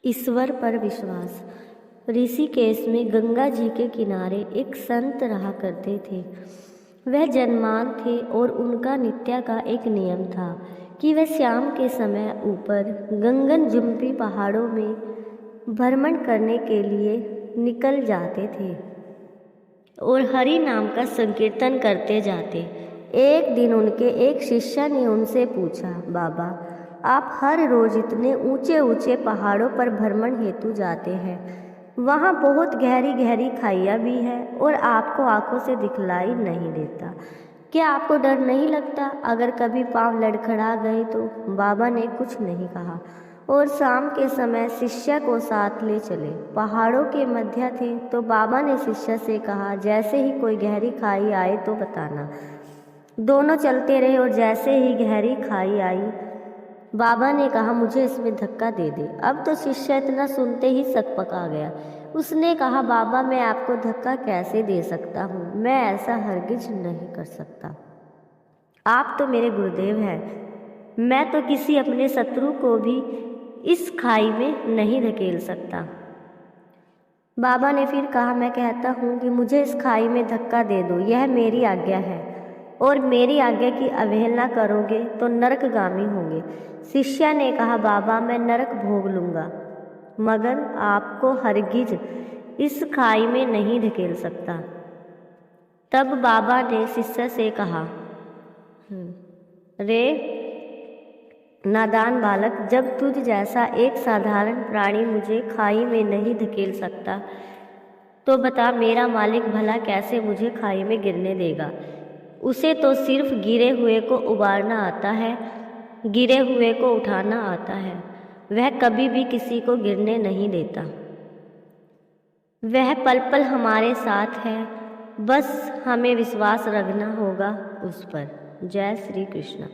ईश्वर पर विश्वास। ऋषिकेश में गंगा जी के किनारे एक संत रहा करते थे। वह जन्मान थे और उनका नित्य का एक नियम था कि वे शाम के समय ऊपर गगनचुंबी पहाड़ों में भ्रमण करने के लिए निकल जाते थे और हरि नाम का संकीर्तन करते जाते। एक दिन उनके एक शिष्य ने उनसे पूछा, बाबा, आप हर रोज इतने ऊंचे ऊंचे पहाड़ों पर भ्रमण हेतु जाते हैं, वहाँ बहुत गहरी गहरी खाइयाँ भी है और आपको आंखों से दिखलाई नहीं देता, क्या आपको डर नहीं लगता अगर कभी पाँव लड़खड़ा गए तो? बाबा ने कुछ नहीं कहा और शाम के समय शिष्य को साथ ले चले। पहाड़ों के मध्य थे तो बाबा ने शिष्य से कहा, जैसे ही कोई गहरी खाई आए तो बताना। दोनों चलते रहे और जैसे ही गहरी खाई आई, बाबा ने कहा, मुझे इसमें धक्का दे दे। अब तो शिष्य इतना सुनते ही सकपका गया। उसने कहा, बाबा, मैं आपको धक्का कैसे दे सकता हूँ? मैं ऐसा हरगिज नहीं कर सकता। आप तो मेरे गुरुदेव हैं। मैं तो किसी अपने शत्रु को भी इस खाई में नहीं धकेल सकता। बाबा ने फिर कहा, मैं कहता हूँ कि मुझे इस खाई में धक्का दे दो, यह मेरी आज्ञा है और मेरी आज्ञा की अवहेलना करोगे तो नरकगामी होंगे। शिष्य ने कहा, बाबा, मैं नरक भोग लूँगा मगर आपको हरगिज इस खाई में नहीं धकेल सकता। तब बाबा ने शिष्य से कहा, रे नादान बालक, जब तुझ जैसा एक साधारण प्राणी मुझे खाई में नहीं धकेल सकता तो बता मेरा मालिक भला कैसे मुझे खाई में गिरने देगा? उसे तो सिर्फ गिरे हुए को उबारना आता है, गिरे हुए को उठाना आता है। वह कभी भी किसी को गिरने नहीं देता। वह पल पल हमारे साथ है, बस हमें विश्वास रखना होगा उस पर। जय श्री कृष्ण।